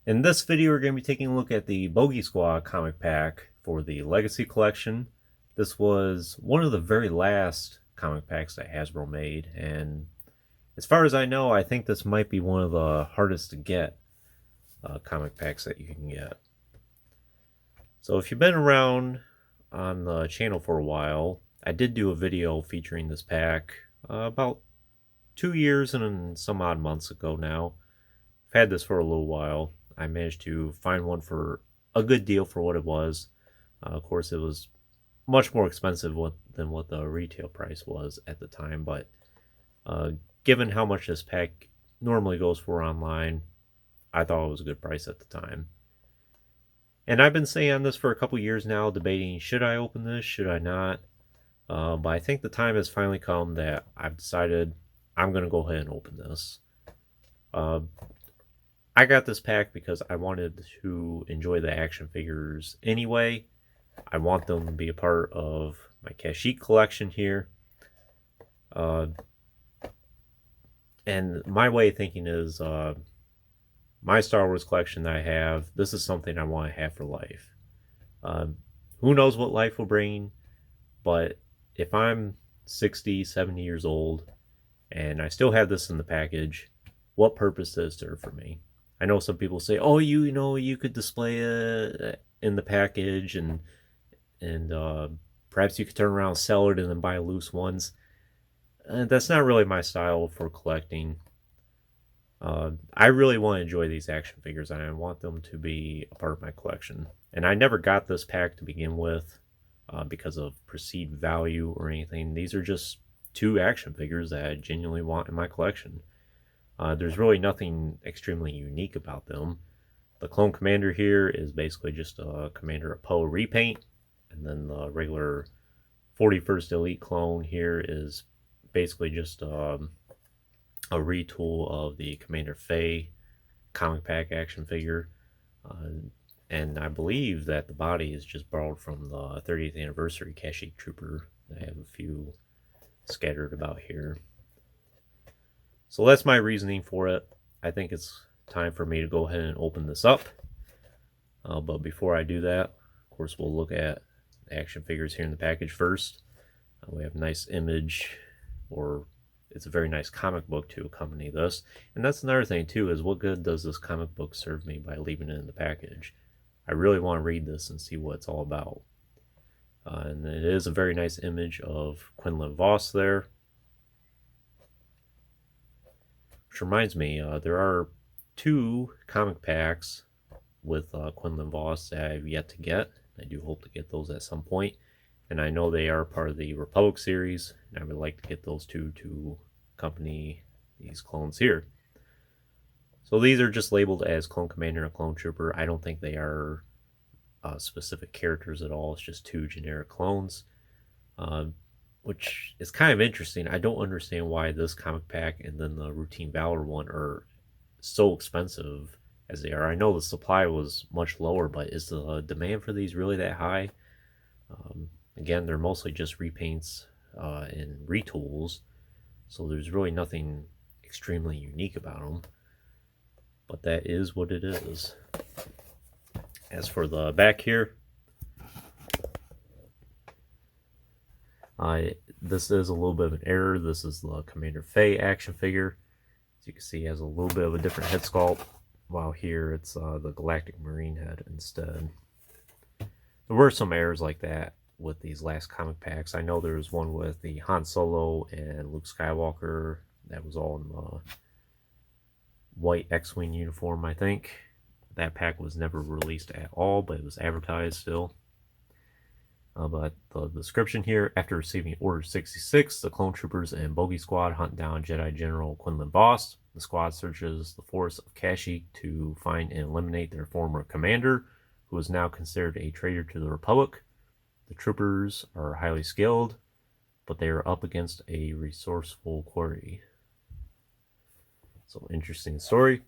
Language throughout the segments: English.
In this video, we're going to be taking a look at the Bogey Squad comic pack for the Legacy Collection. This was one of the very last comic packs that Hasbro made, and as far as I know, I think this might be one of the hardest to get comic packs that you can get. So if you've been around on the channel for a while, I did do a video featuring this pack about 2 years and some odd months ago now. I've had this for a little while. I managed to find one for a good deal for what it was. Of course, it was much more expensive than what the retail price was at the time, but given how much this pack normally goes for online, I thought it was a good price at the time. And I've been saying on this for a couple years now, debating, should I open this, should I not? But I think the time has finally come that I've decided I'm going to go ahead and open this. I got this pack because I wanted to enjoy the action figures anyway. I want them to be a part of my Kashyyyk collection here. And my way of thinking is my Star Wars collection that I have, this is something I want to have for life. Who knows what life will bring, but if I'm 60, 70 years old and I still have this in the package, what purpose does it serve for me? I know some people say, oh, you know, you could display it in the package and perhaps you could turn around and sell it and then buy loose ones. That's not really my style for collecting. I really want to enjoy these action figures and I want them to be a part of my collection. And I never got this pack to begin with because of perceived value or anything. These are just two action figures that I genuinely want in my collection. There's really nothing extremely unique about them. The Clone Commander here is basically just a Commander Poe repaint, and then the regular 41st Elite clone here is basically just a retool of the Commander Faye comic pack action figure. And I believe that the body is just borrowed from the 30th anniversary Kashyyyk Trooper. I have a few scattered about here. So that's my reasoning for it. I think it's time for me to go ahead and open this up. But before I do that, of course, we'll look at the action figures here in the package first. We have a nice image, or it's a very nice comic book to accompany this. And that's another thing too, is what good does this comic book serve me by leaving it in the package? I really want to read this and see what it's all about. And it is a very nice image of Quinlan Vos there. Which reminds me, there are 2 comic packs with Quinlan Vos that I've yet to get. I do hope to get those at some point. And I know they are part of the Republic series, and I would like to get those 2 to accompany these clones here. So these are just labeled as Clone Commander and Clone Trooper. I don't think they are specific characters at all. It's just 2 generic clones. Which is kind of interesting. I don't understand why this comic pack and then the Routine Valor one are so expensive as they are. I know the supply was much lower, but is the demand for these really that high? Again, they're mostly just repaints and retools, so there's really nothing extremely unique about them. But that is what it is. As for the back here, this is a little bit of an error. This is the Commander Faye action figure. As you can see, it has a little bit of a different head sculpt, while here it's the Galactic Marine head instead. There were some errors like that with these last comic packs. I know there was one with the Han Solo and Luke Skywalker that was all in the white X-Wing uniform, I think. That pack was never released at all, but it was advertised still. But the description here: after receiving Order 66, the Clone Troopers and Bogey Squad hunt down Jedi General Quinlan Vos. The squad searches the forest of Kashyyyk to find and eliminate their former commander, who is now considered a traitor to the Republic. The troopers are highly skilled, but they are up against a resourceful quarry. So, interesting story.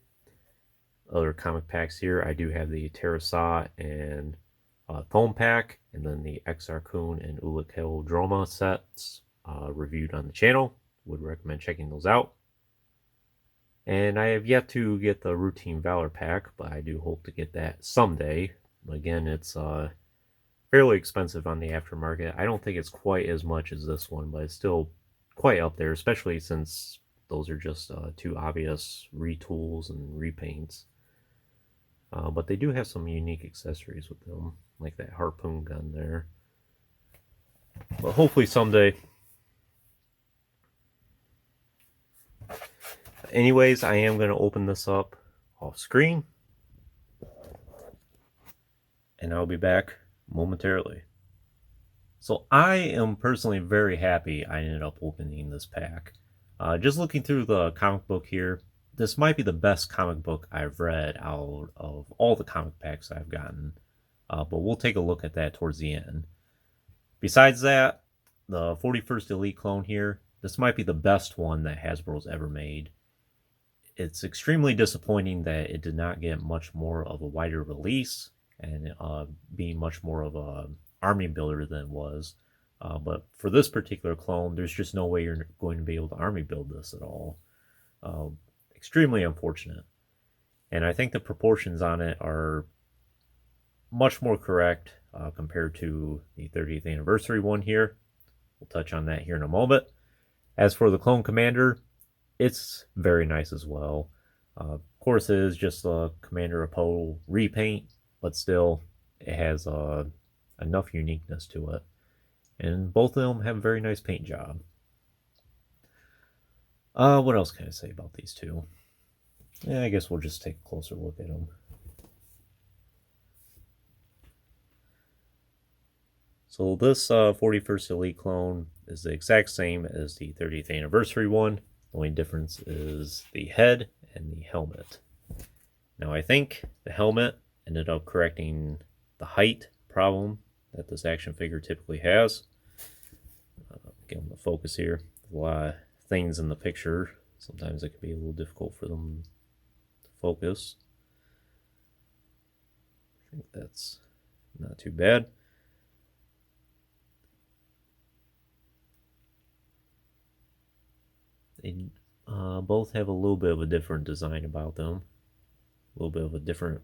Other comic packs here, I do have the Terrasat and Thome pack, and then the Exar Kun and Ulikel Droma sets reviewed on the channel. Would recommend checking those out. And I have yet to get the Routine Valor pack, but I do hope to get that someday. Again, it's fairly expensive on the aftermarket. I don't think it's quite as much as this one, but it's still quite up there, especially since those are just two obvious retools and repaints. But they do have some unique accessories with them, like that harpoon gun there. But hopefully someday. Anyways, I am going to open this up off screen, and I'll be back momentarily. So I am personally very happy I ended up opening this pack. Just looking through the comic book here, this might be the best comic book I've read out of all the comic packs I've gotten. But we'll take a look at that towards the end. Besides that, the 41st Elite clone here, this might be the best one that Hasbro's ever made. It's extremely disappointing that it did not get much more of a wider release and be much more of a army builder than it was. But for this particular clone, there's just no way you're going to be able to army build this at all. Extremely unfortunate. And I think the proportions on it are much more correct compared to the 30th anniversary one here. We'll touch on that here in a moment. As for the Clone Commander, it's very nice as well. Of course, it is just a Commander Apollo repaint, but still, it has enough uniqueness to it. And both of them have a very nice paint job. What else can I say about these two? Yeah, I guess we'll just take a closer look at them. So this 41st Elite clone is the exact same as the 30th anniversary one. The only difference is the head and the helmet. Now I think the helmet ended up correcting the height problem that this action figure typically has. Get them to focus here. A lot of things in the picture. Sometimes it can be a little difficult for them to focus. I think that's not too bad. They both have a little bit of a different design about them. A little bit of a different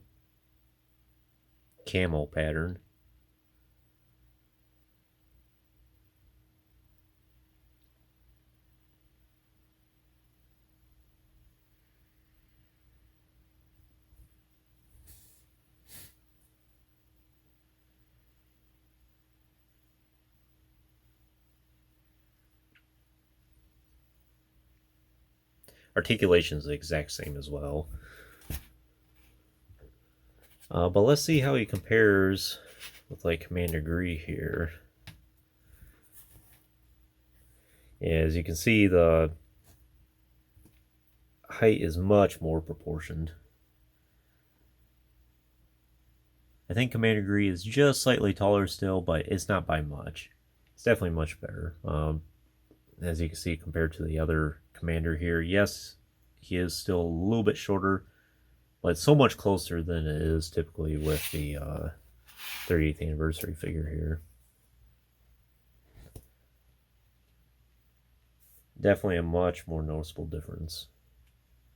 camo pattern. Articulation is the exact same as well. But let's see how he compares with like Commander Gree here. As you can see, the height is much more proportioned. I think Commander Gree is just slightly taller still, but it's not by much. It's definitely much better. As you can see, compared to the other Commander here, yes, he is still a little bit shorter, but it's so much closer than it is typically with the 30th anniversary figure here. Definitely a much more noticeable difference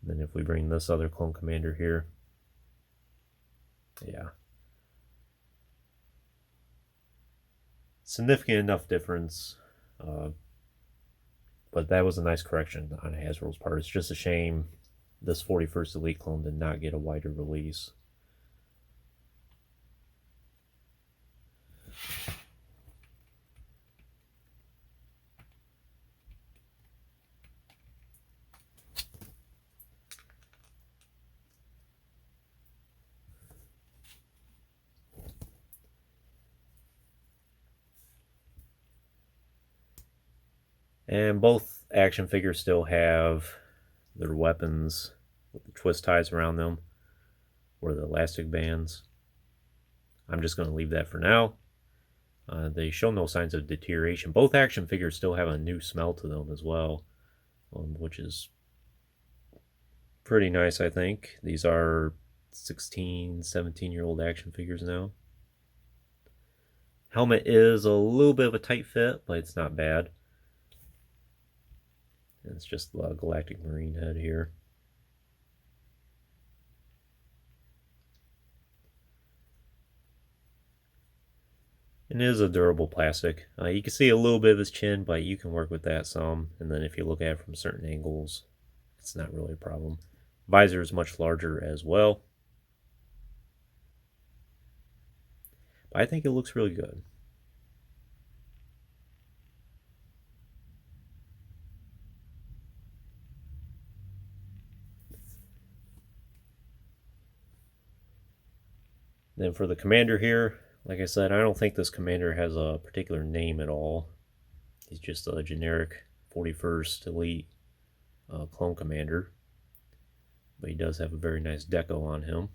than if we bring this other Clone Commander here. Yeah. Significant enough difference. But that was a nice correction on Hasbro's part. It's just a shame this 41st Elite clone did not get a wider release. And both action figures still have their weapons with the twist ties around them or the elastic bands. I'm just going to leave that for now. They show no signs of deterioration. Both action figures still have a new smell to them as well, which is pretty nice, I think. These are 16, 17-year-old action figures now. Helmet is a little bit of a tight fit, but it's not bad. It's just the Galactic Marine head here. And it is a durable plastic. You can see a little bit of his chin, but you can work with that some. And then if you look at it from certain angles, it's not really a problem. Visor is much larger as well. But I think it looks really good. Then for the commander here, like I said, I don't think this commander has a particular name at all. He's just a generic 41st Elite clone commander. But he does have a very nice deco on him.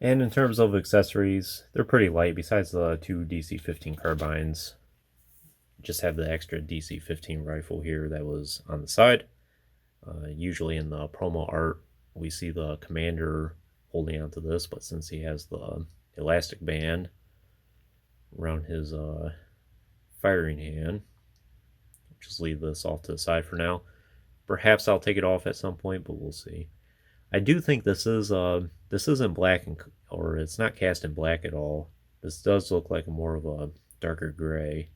And in terms of accessories, they're pretty light. Besides the two DC-15 carbines, just have the extra DC-15 rifle here that was on the side. Usually in the promo art, we see the commander holding onto this, but since he has the elastic band around his firing hand, just leave this off to the side for now. Perhaps I'll take it off at some point, but we'll see. I do think this isn't black, or it's not cast in black at all. This does look like more of a darker gray.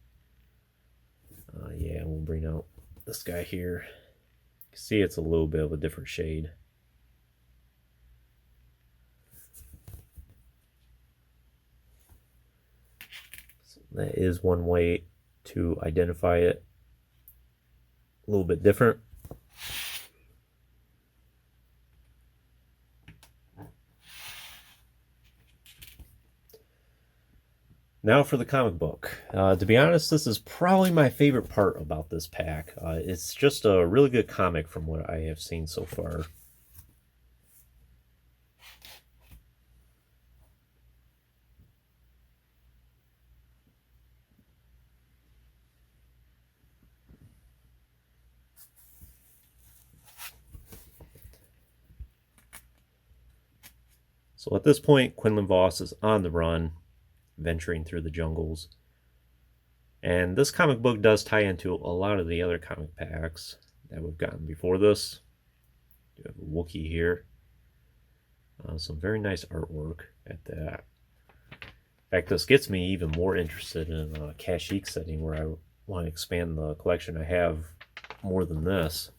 Yeah, we'll bring out this guy here. You can see it's a little bit of a different shade. So that is one way to identify it. A little bit different. Now for the comic book. To be honest, this is probably my favorite part about this pack. It's just a really good comic from what I have seen so far. So at this point, Quinlan Vos is on the run, venturing through the jungles. And this comic book does tie into a lot of the other comic packs that we've gotten before this. You have a Wookiee here. Some very nice artwork at that. In fact, this gets me even more interested in a Kashyyyk setting where I want to expand the collection I have more than this.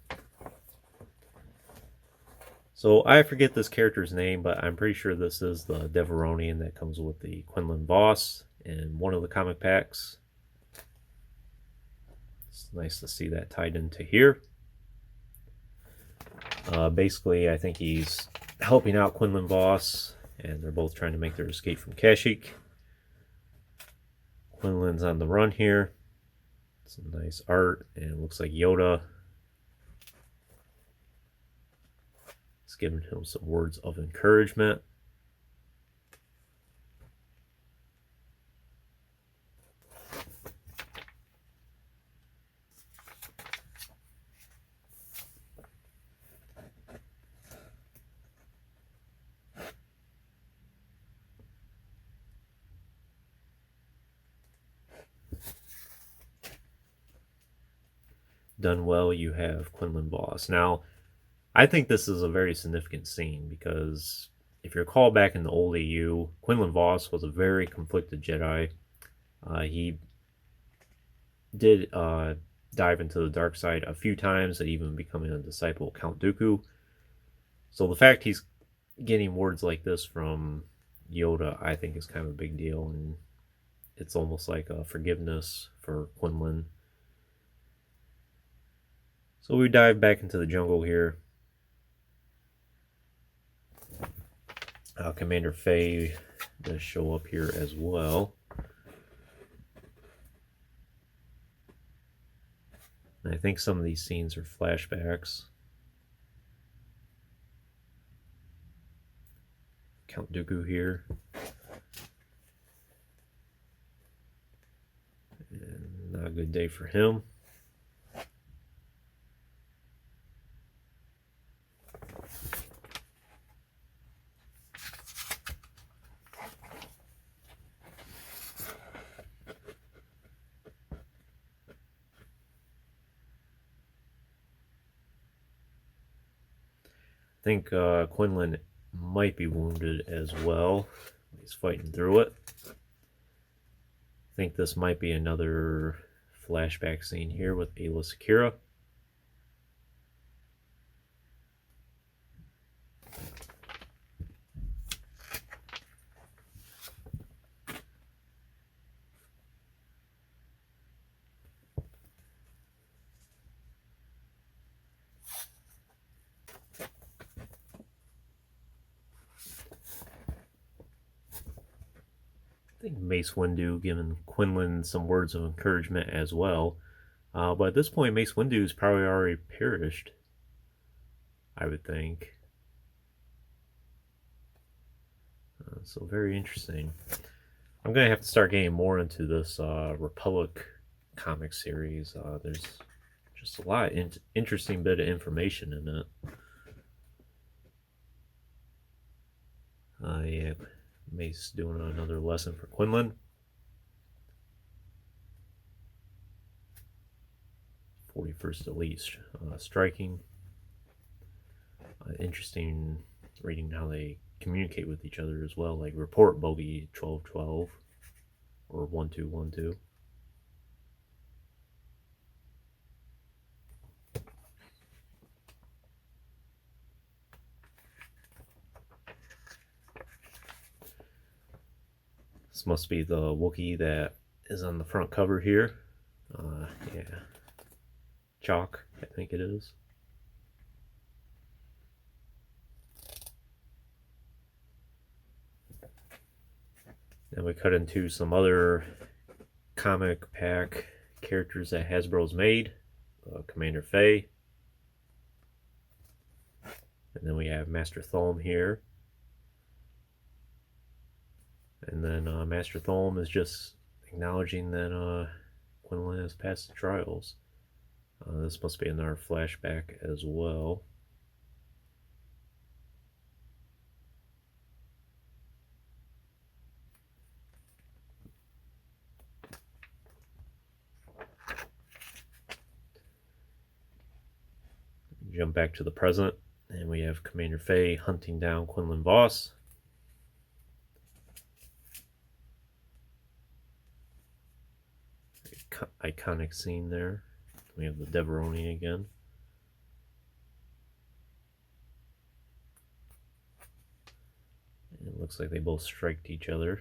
So I forget this character's name, but I'm pretty sure this is the Devaronian that comes with the Quinlan Vos in one of the comic packs. It's nice to see that tied into here. Basically, I think he's helping out Quinlan Vos, and they're both trying to make their escape from Kashyyyk. Quinlan's on the run here. Some nice art, and it looks like Yoda is giving him some words of encouragement. Done well, you have Quinlan Vos. Now, I think this is a very significant scene because if you recall back in the old AU, Quinlan Vos was a very conflicted Jedi. He did dive into the dark side a few times, and even becoming a disciple of Count Dooku. So the fact he's getting words like this from Yoda, I think, is kind of a big deal, and it's almost like a forgiveness for Quinlan. So we dive back into the jungle here. Commander Faye does show up here as well. And I think some of these scenes are flashbacks. Count Dooku here. And not a good day for him. I think Quinlan might be wounded as well. He's fighting through it. I think this might be another flashback scene here with Ayla Secura. I think Mace Windu giving Quinlan some words of encouragement as well. But at this point, Mace Windu's probably already perished, I would think. So very interesting. I'm going to have to start getting more into this Republic comic series. There's just a lot of interesting bit of information in it. Yeah, Mace doing another lesson for Quinlan. 41st Elite striking. Interesting reading how they communicate with each other as well, like report Bogey 1212 or 1212. This must be the Wookiee that is on the front cover here. Yeah. Chalk, I think it is. Then we cut into some other comic pack characters that Hasbro's made. Commander Faye. And then we have Master Thulm here. And then Master Thulm is just acknowledging that Quinlan has passed the trials. This must be another flashback as well. Jump back to the present, and we have Commander Faye hunting down Quinlan Vos. Iconic scene there. We have the Deveroni again. And it looks like they both striked each other.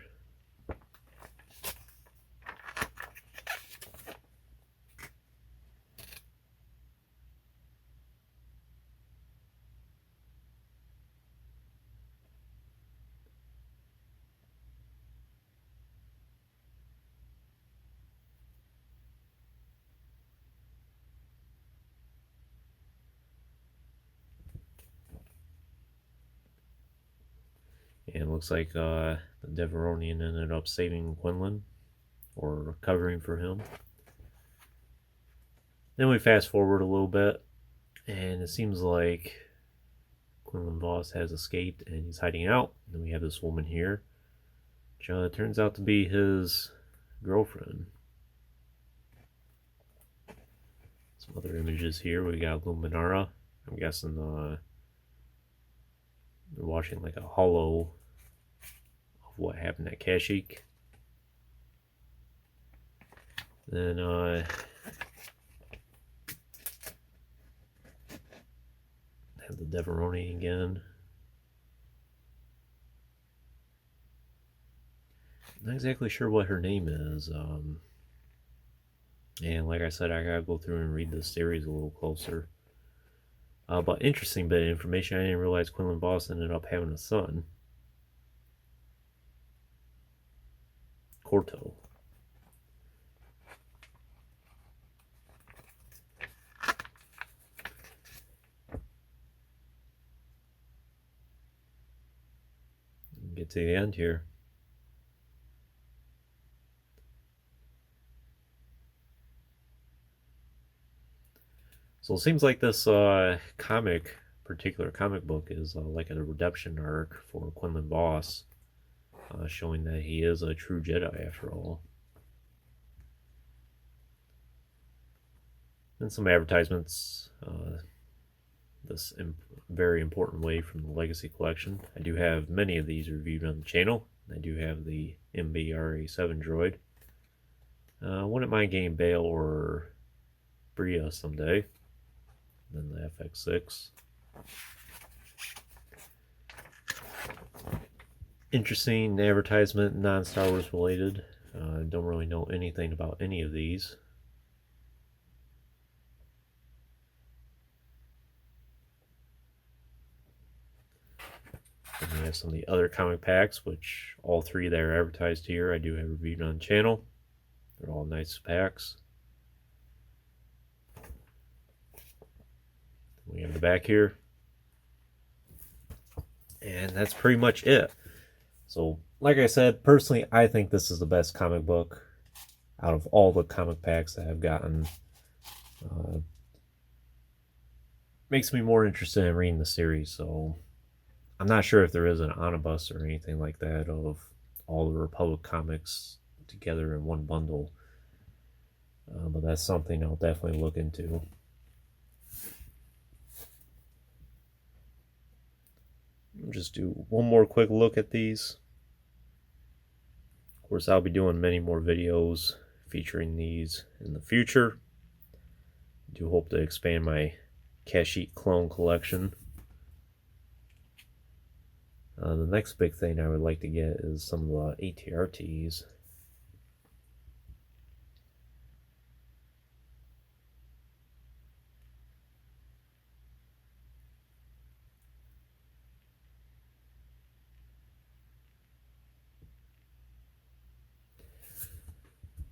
And it looks like the Deveronian ended up saving Quinlan, or covering for him. Then we fast forward a little bit, and it seems like Quinlan Vos has escaped and he's hiding out. And then we have this woman here, which turns out to be his girlfriend. Some other images here. We got Luminara. I'm guessing they're watching like a holo of what happened at Kashyyyk. Then have the Deveroni again. Not exactly sure what her name is. And like I said, I gotta go through and read the series a little closer. But interesting bit of information. I didn't realize Quinlan Vos ended up having a son, Corto. Get to the end here. So it seems like this particular comic book is like a redemption arc for Quinlan Voss, showing that he is a true Jedi after all. And some advertisements, this very important way from the Legacy Collection. I do have many of these reviewed on the channel. I do have the MBRA7 droid. Wouldn't mind getting Bail or Bria someday. Then the FX6. Interesting advertisement, non-Star Wars related. Don't really know anything about any of these. And we have some of the other comic packs, which all three that are advertised here I do have reviewed on the channel. They're all nice packs. We have the back here. And that's pretty much it. So, like I said, personally, I think this is the best comic book out of all the comic packs that I've gotten. Makes me more interested in reading the series, so I'm not sure if there is an omnibus or anything like that of all the Republic comics together in one bundle. But that's something I'll definitely look into. I'll just do one more quick look at these. Of course, I'll be doing many more videos featuring these in the future. I do hope to expand my Kashyyyk clone collection. The next big thing I would like to get is some of the ATRTs.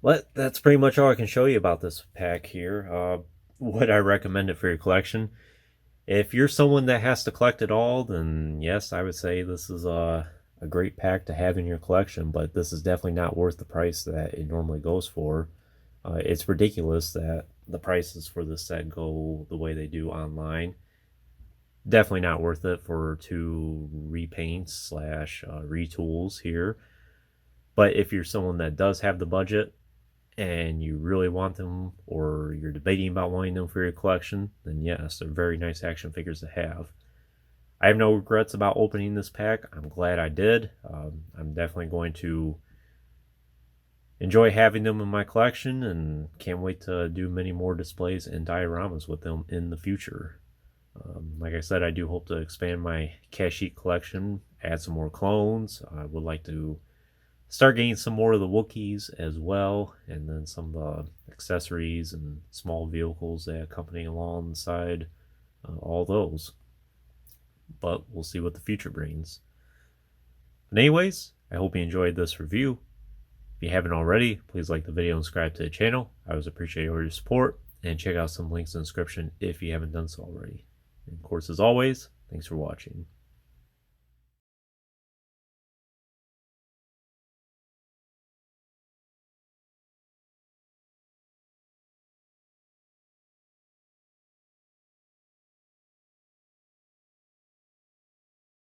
But that's pretty much all I can show you about this pack here. Would I recommend it for your collection? If you're someone that has to collect it all, then yes, I would say this is a great pack to have in your collection, but this is definitely not worth the price that it normally goes for. It's ridiculous that the prices for this set go the way they do online. Definitely not worth it for 2 repaints slash retools here. But if you're someone that does have the budget and you really want them, or you're debating about wanting them for your collection, then yes, they're very nice action figures to have. I have no regrets about opening this pack. I'm glad I did. I'm definitely going to enjoy having them in my collection, and can't wait to do many more displays and dioramas with them in the future. Like I said, I do hope to expand my Kashyyyk collection, add some more clones. I would like to start getting some more of the Wookiees as well, and then some of the accessories and small vehicles that accompany alongside all those. But we'll see what the future brings. But anyways, I hope you enjoyed this review. If you haven't already, please like the video and subscribe to the channel. I always appreciate your support, and check out some links in the description if you haven't done so already. And of course, as always, thanks for watching.